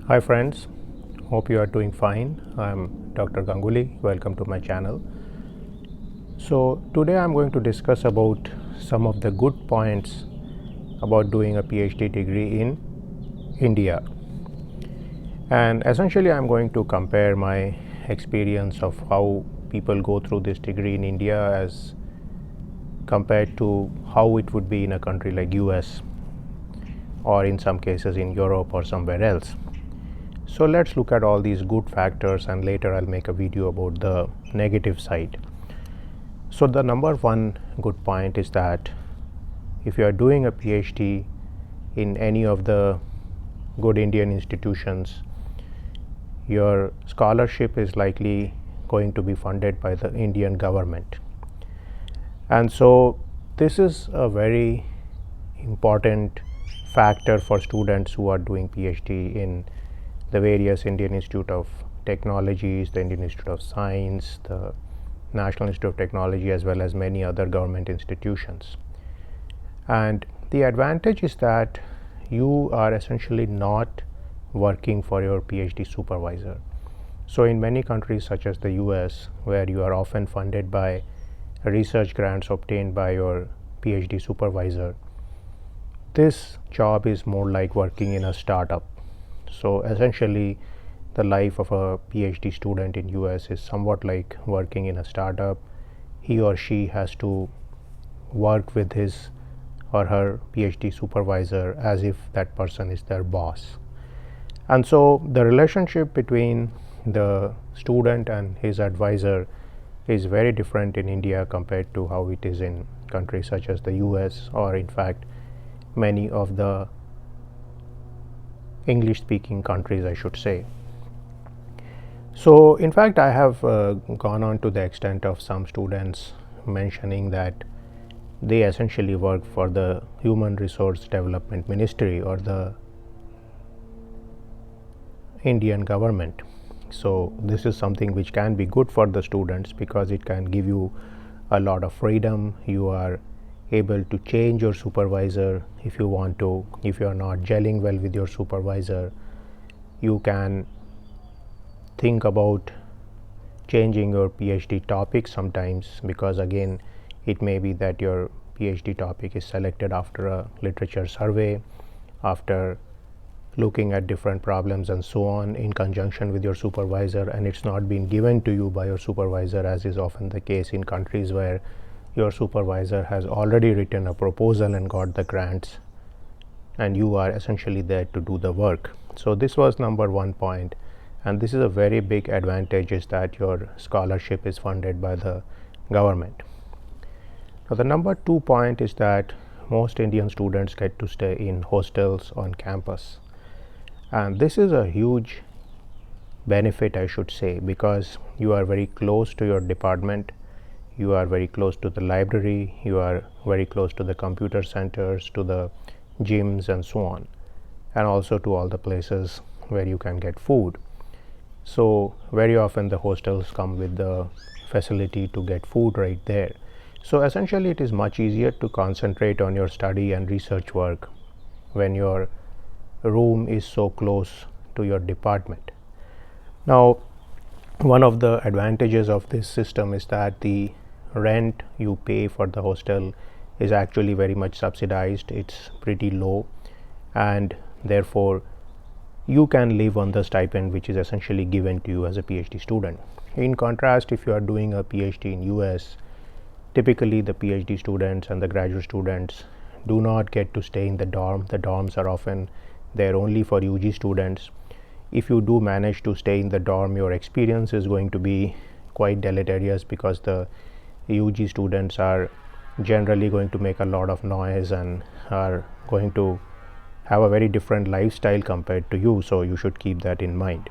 Hi friends, hope you are doing fine. I'm Dr. Ganguly. Welcome to my channel. So today I'm going to discuss about some of the good points about doing a PhD degree in India. And essentially I'm going to compare my experience of how people go through this degree in India as compared to how it would be in a country like US or in some cases in Europe or somewhere else. So let's look at all these good factors and later I'll make a video about the negative side. So the number one good point is that if you are doing a PhD in any of the good Indian institutions, your scholarship is likely going to be funded by the Indian government. And so this is a very important factor for students who are doing PhD in the various Indian Institute of Technologies, the Indian Institute of Science, the National Institute of Technology, as well as many other government institutions. And the advantage is that you are essentially not working for your PhD supervisor. So in many countries such as the US, where you are often funded by research grants obtained by your PhD supervisor, this job is more like working in a startup. So essentially the life of a PhD student in US is somewhat like working in a startup. He or she has to work with his or her PhD supervisor as if that person is their boss. And so the relationship between the student and his advisor is very different in India compared to how it is in countries such as the US or in fact many of the English speaking countries, I should say. So in fact I have gone on to the extent of some students mentioning that they essentially work for the Human Resource Development Ministry or the Indian government. So this is something which can be good for the students because it can give you a lot of freedom. You are able to change your supervisor if you want to. If you are not gelling well with your supervisor, you can think about changing your PhD topic sometimes, because again it may be that your PhD topic is selected after a literature survey, after looking at different problems and so on in conjunction with your supervisor, and it's not been given to you by your supervisor, as is often the case in countries where your supervisor has already written a proposal and got the grants and you are essentially there to do the work. So this was number one point, and this is a very big advantage, is that your scholarship is funded by the government. Now the number two point is that most Indian students get to stay in hostels on campus, and this is a huge benefit, I should say, because you are very close to your department, you are very close to the library, you are very close to the computer centers, to the gyms and so on, and also to all the places where you can get food. So very often the hostels come with the facility to get food right there. So essentially it is much easier to concentrate on your study and research work when your room is so close to your department. Now one of the advantages of this system is that the rent you pay for the hostel is actually very much subsidized. It's pretty low, and therefore you can live on the stipend which is essentially given to you as a PhD student. In contrast, if you are doing a PhD in US, typically the PhD students and the graduate students do not get to stay in the dorm. The dorms are often there only for UG students. If you do manage to stay in the dorm, your experience is going to be quite deleterious, because the UG students are generally going to make a lot of noise and are going to have a very different lifestyle compared to you, so you should keep that in mind.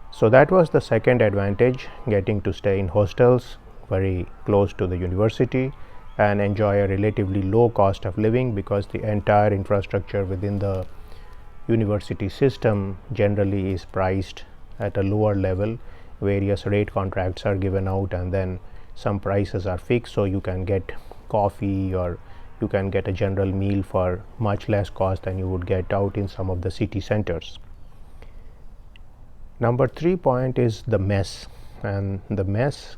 So that was the second advantage, getting to stay in hostels very close to the university and enjoy a relatively low cost of living, because the entire infrastructure within the university system generally is priced at a lower level. Various rate contracts are given out and then some prices are fixed, so you can get coffee or you can get a general meal for much less cost than you would get out in some of the city centers. Number 3 point is the mess, and the mess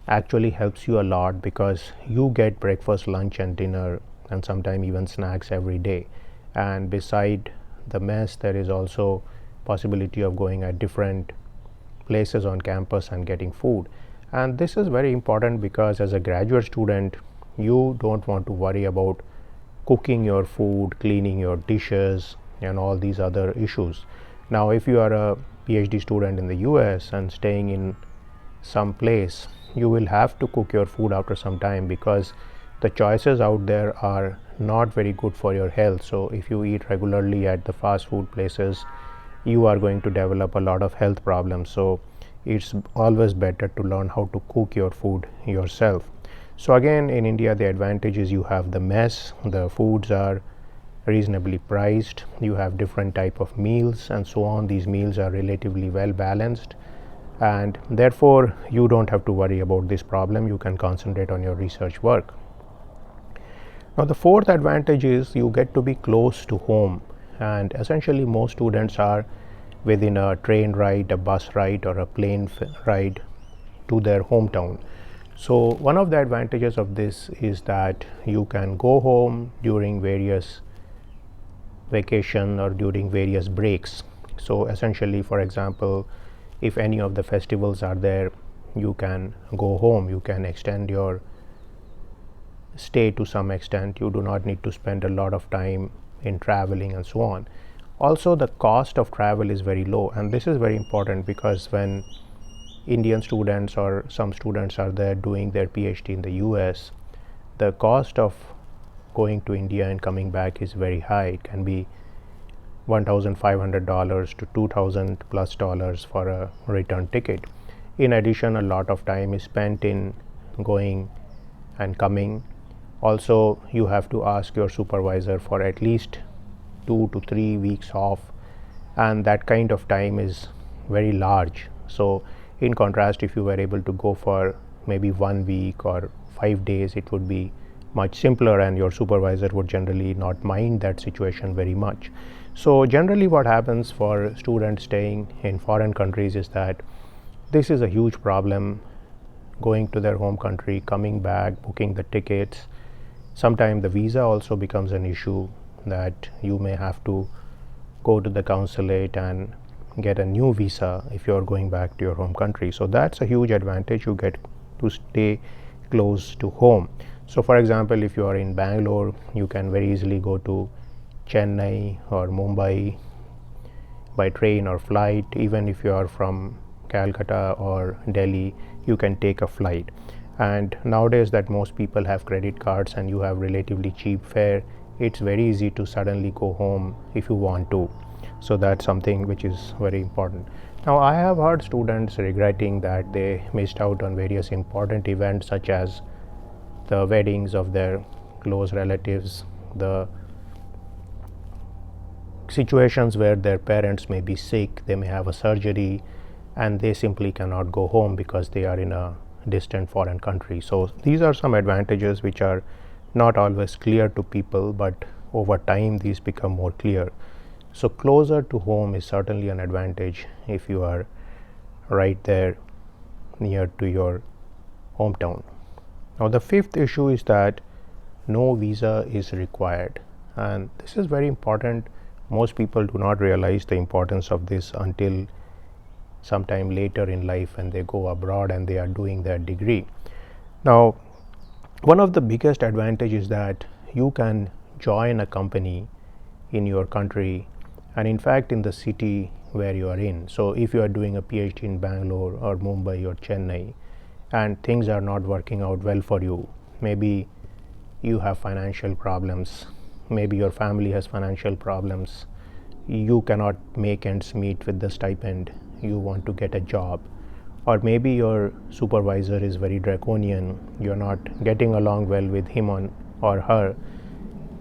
actually helps you a lot because you get breakfast, lunch and dinner and sometimes even snacks every day. And beside the mess, there is also possibility of going at different places on campus and getting food. And this is very important because as a graduate student, you don't want to worry about cooking your food, cleaning your dishes and all these other issues. Now if you are a PhD student in the US and staying in some place, you will have to cook your food after some time because the choices out there are not very good for your health. So if you eat regularly at the fast food places, you are going to develop a lot of health problems. So it's always better to learn how to cook your food yourself. So again, in India, the advantage is you have the mess, the foods are reasonably priced, you have different type of meals and so on. These meals are relatively well balanced, and therefore you don't have to worry about this problem. You can concentrate on your research work. Now the fourth advantage is you get to be close to home, and essentially most students are within a train ride, a bus ride or a plane ride to their hometown. So one of the advantages of this is that you can go home during various vacation or during various breaks. So essentially, for example, if any of the festivals are there, you can go home, you can extend your stay to some extent. You do not need to spend a lot of time in traveling and so on. Also, the cost of travel is very low, and this is very important because when Indian students or some students are there doing their PhD in the US, the cost of going to India and coming back is very high. It can be $1,500 to $2,000 plus dollars for a return ticket. In addition, a lot of time is spent in going and coming. Also, you have to ask your supervisor for at least 2 to 3 weeks off, and that kind of time is very large. So in contrast, if you were able to go for maybe 1 week or 5 days, it would be much simpler and your supervisor would generally not mind that situation very much. So generally what happens for students staying in foreign countries is that this is a huge problem, going to their home country, coming back, booking the tickets. Sometimes the visa also becomes an issue, that you may have to go to the consulate and get a new visa if you are going back to your home country. So that's a huge advantage. You get to stay close to home. So for example, if you are in Bangalore, you can very easily go to Chennai or Mumbai by train or flight. Even if you are from Calcutta or Delhi, you can take a flight. And nowadays that most people have credit cards and you have relatively cheap fare, it's very easy to suddenly go home if you want to. So that's something which is very important. Now I have heard students regretting that they missed out on various important events such as the weddings of their close relatives, the situations where their parents may be sick, they may have a surgery and they simply cannot go home because they are in a distant foreign country. So these are some advantages which are not always clear to people, but over time these become more clear. So closer to home is certainly an advantage if you are right there near to your hometown. Now the fifth issue is that no visa is required, and this is very important. Most people do not realize the importance of this until sometime later in life when they go abroad and they are doing their degree. Now one of the biggest advantages is that you can join a company in your country and in fact in the city where you are in. So if you are doing a PhD in Bangalore or Mumbai or Chennai and things are not working out well for you, maybe you have financial problems, maybe your family has financial problems, you cannot make ends meet with the stipend, you want to get a job, or maybe your supervisor is very draconian, you're not getting along well with him or her.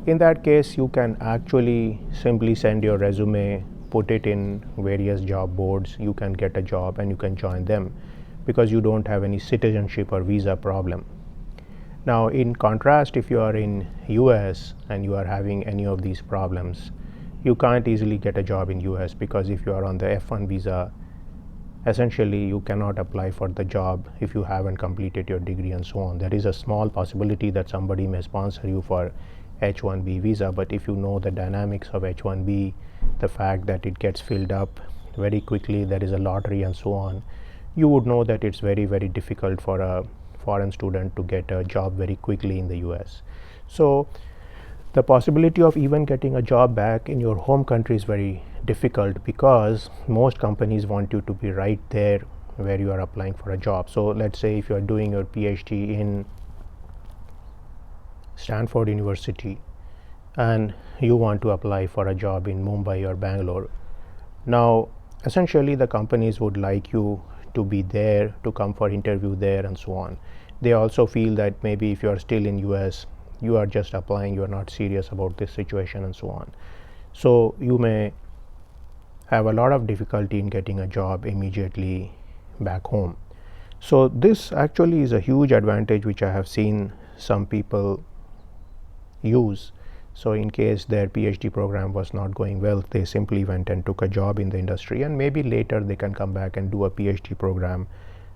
In that case, you can actually simply send your resume, put it in various job boards, you can get a job and you can join them because you don't have any citizenship or visa problem. Now in contrast, if you are in US and you are having any of these problems, you can't easily get a job in US, because if you are on the F1 visa, essentially you cannot apply for the job if you haven't completed your degree and so on. There is a small possibility that somebody may sponsor you for H1B visa, but if you know the dynamics of H1B, the fact that it gets filled up very quickly, there is a lottery and so on, you would know that it's very, very difficult for a foreign student to get a job very quickly in the US. So the possibility of even getting a job back in your home country is very difficult, because most companies want you to be right there where you are applying for a job. So let's say if you are doing your PhD in Stanford University and you want to apply for a job in Mumbai or Bangalore, now essentially the companies would like you to be there, to come for interview there and so on. They also feel that maybe if you are still in US, you are just applying, you are not serious about this situation and so on. So you may have a lot of difficulty in getting a job immediately back home. So this actually is a huge advantage which I have seen some people use. So in case their PhD program was not going well, they simply went and took a job in the industry, and maybe later they can come back and do a PhD program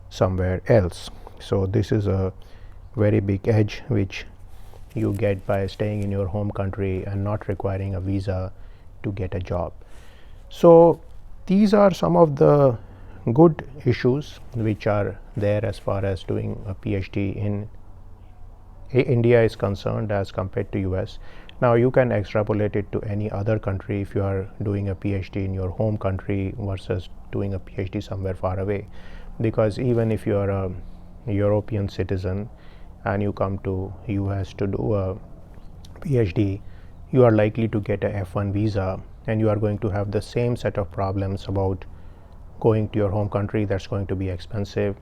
somewhere else. So this is a very big edge which you get by staying in your home country and not requiring a visa to get a job. So these are some of the good issues which are there as far as doing a PhD in India is concerned as compared to US. Now you can extrapolate it to any other country if you are doing a PhD in your home country versus doing a PhD somewhere far away, because even if you are a European citizen and you come to US to do a PhD, you are likely to get a F1 visa, and you are going to have the same set of problems about going to your home country. That's going to be expensive.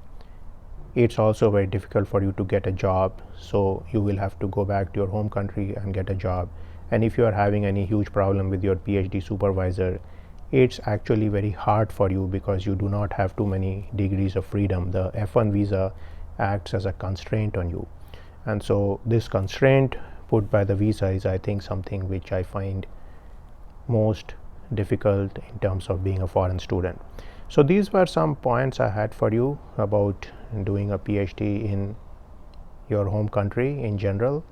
It's also very difficult for you to get a job, so you will have to go back to your home country and get a job. And if you are having any huge problem with your PhD supervisor, it's actually very hard for you because you do not have too many degrees of freedom. The F1 visa acts as a constraint on you, and so this constraint put by the visa is, I think, something which I find most difficult in terms of being a foreign student. So these were some points I had for you about doing a PhD in your home country in general,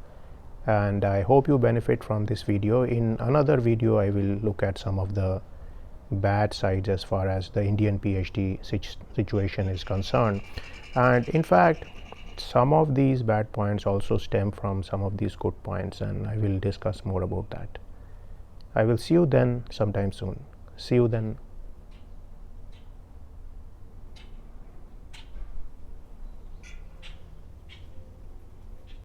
and I hope you benefit from this video. In another video I will look at some of the bad sides as far as the Indian PhD situation is concerned, and in fact some of these bad points also stem from some of these good points, and I will discuss more about that. I will see you then sometime soon. See you then.